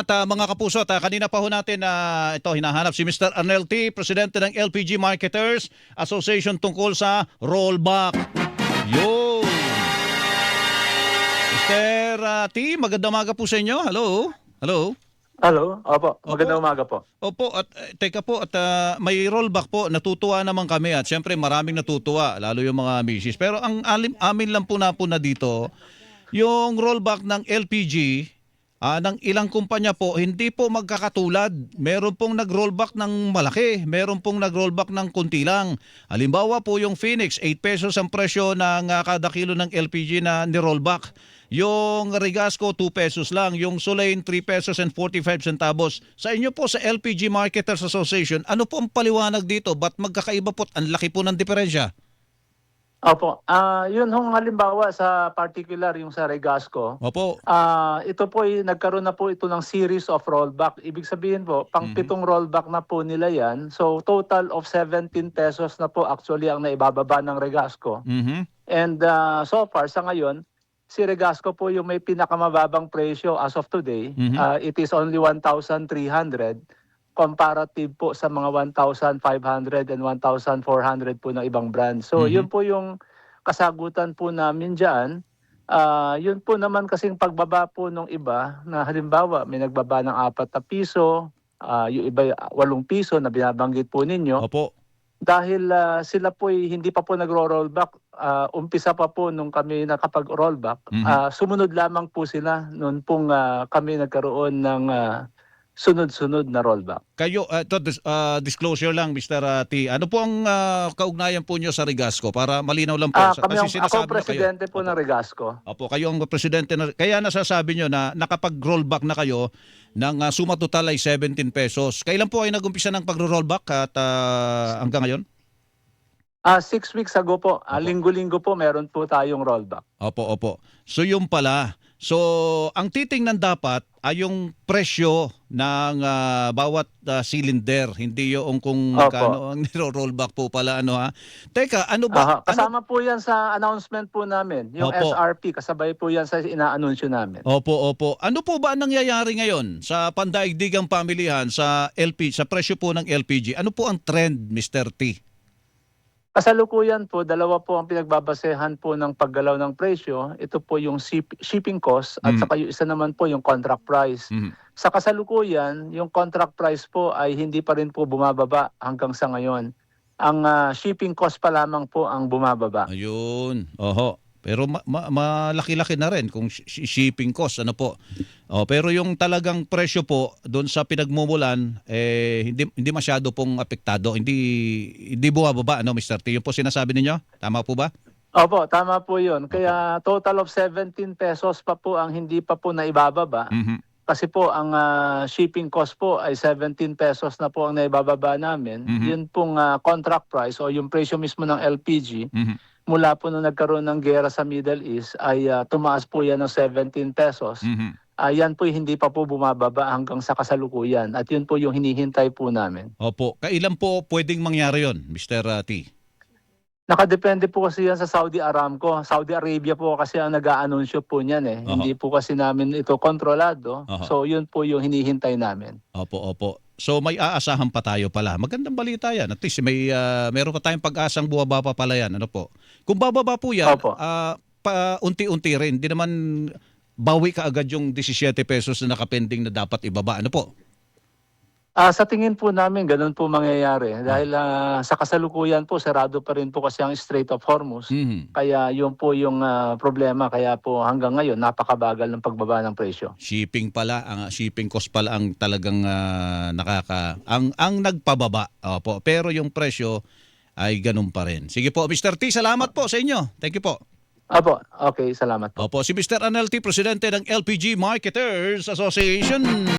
At mga kapuso, kanina pa ho natin ito hinahanap si Mr. Arnel T, Presidente ng LPG Marketers Association tungkol sa rollback. Yo! Mr. T, magandang umaga po sa inyo. Hello? Hello? Hello, opo. Opo. Magandang umaga po. Opo, at teka po, at may rollback po, natutuwa naman kami at syempre maraming natutuwa, lalo yung mga misis. Pero ang amin lang po na dito, yung rollback ng LPG, ng ilang kumpanya po, hindi po magkakatulad. Meron pong nag-rollback ng malaki, meron pong nag-rollback ng kunti lang. Halimbawa po yung Phoenix, 8 pesos ang presyo ng kada kilo ng LPG na ni-rollback. Yung Regasco, 2 pesos lang. Yung Solain, 3 pesos and 45 centavos. Sa inyo po sa LPG Marketers Association, ano po ang paliwanag dito? Ba't magkakaiba po? Ang laki po ng diferensya. Opo. Yun hong halimbawa sa particular yung sa Regasco. Opo. Ito po ay nagkaroon na po ito ng series of rollback. Ibig sabihin po, pang-pitong rollback na po nila yan. So total of 17 pesos na po actually ang naibababa ng Regasco. And so far sa ngayon, si Regasco po yung may pinakamababang presyo as of today. It is only 1,300 comparative po sa mga 1,500 and 1,400 po ng ibang brand. So yun po yung kasagutan po namin dyan. Yun po naman kasing pagbaba po nung iba na halimbawa may nagbaba ng 4 na piso, yung iba 8 piso na binabanggit po ninyo. Opo. Dahil sila po hindi pa po nagro-rollback, umpisa pa po nung kami nakapag-rollback, sumunod lamang po sila noon pong kami nagkaroon ng sunod-sunod na rollback. Kayo, disclosure lang, Mr. T. Ano po ang kaugnayan po nyo sa Regasco? Para malinaw lang po. Ako presidente po ng Regasco. Opo, kayo ang presidente. Kaya nasasabi nyo na nakapag-rollback na kayo ng suma total ay 17 pesos. Kailan po ay nag-umpisa ng pag-rollback at hanggang ngayon? 6 weeks ago po, linggo-linggo po meron po tayong rollback. Opo. So yung pala. So ang titingnan dapat ay yung presyo ng bawat cylinder, hindi yung kung magkano ang niro-rollback po pala Teka, ano ba? Kasama po 'yan sa announcement po namin, yung SRP kasabay po 'yan sa inaanunsyo namin. Opo. Ano po ba ang nangyayari ngayon sa pandaigdigang pamilihan sa LPG, sa presyo po ng LPG? Ano po ang trend, Mr. T? Kasalukuyan po, dalawa po ang pinagbabasehan po ng paggalaw ng presyo. Ito po yung shipping cost at saka yung isa naman po yung contract price. Sa kasalukuyan, yung contract price po ay hindi pa rin po bumababa hanggang sa ngayon. Ang shipping cost pa lamang po ang bumababa. Ayun. Oho. Pero malaki-laki na rin kung shipping cost pero yung talagang presyo po doon sa pinagmumulan hindi masyado pong apektado, hindi bumababa Mr. T. Yung po sinasabi ninyo, tama po ba? Opo, tama po 'yun. Kaya total of 17 pesos pa po ang hindi pa po naibababa. Kasi po ang shipping cost po ay 17 pesos na po ang naibababa namin. Yun pong contract price o yung presyo mismo ng LPG. Mula po nung nagkaroon ng gera sa Middle East ay tumaas po yan ng 17 pesos. Yan po hindi pa po bumababa hanggang sa kasalukuyan. At yun po yung hinihintay po namin. Opo. Kailan po pwedeng mangyari yon, Mr. T? Nakadepende po kasi yan sa Saudi Aramco. Saudi Arabia po kasi ang nag-aanunsyo po niyan eh. Hindi po kasi namin ito kontrolado. So yun po yung hinihintay namin. Opo. So may aasahan pa tayo pala. Magandang balita yan. At least meron pa tayong pag-asang buwaba pa pala yan. Kung bababa po yan, unti-unti rin. Hindi naman bawi ka agad yung 17 pesos na nakapending na dapat ibaba. Sa tingin po namin, ganun po mangyayari. Dahil sa kasalukuyan po, sarado pa rin po kasi ang Strait of Hormuz. Kaya yun po yung problema. Kaya po hanggang ngayon, napakabagal ng pagbaba ng presyo. Shipping cost pala ang talagang ang nagpababa. Opo. Pero yung presyo ay ganun pa rin. Sige po, Mr. T, salamat po sa inyo. Thank you po. Opo, okay, salamat po. Opo, si Mr. Arnel T, Presidente ng LPG Marketers Association.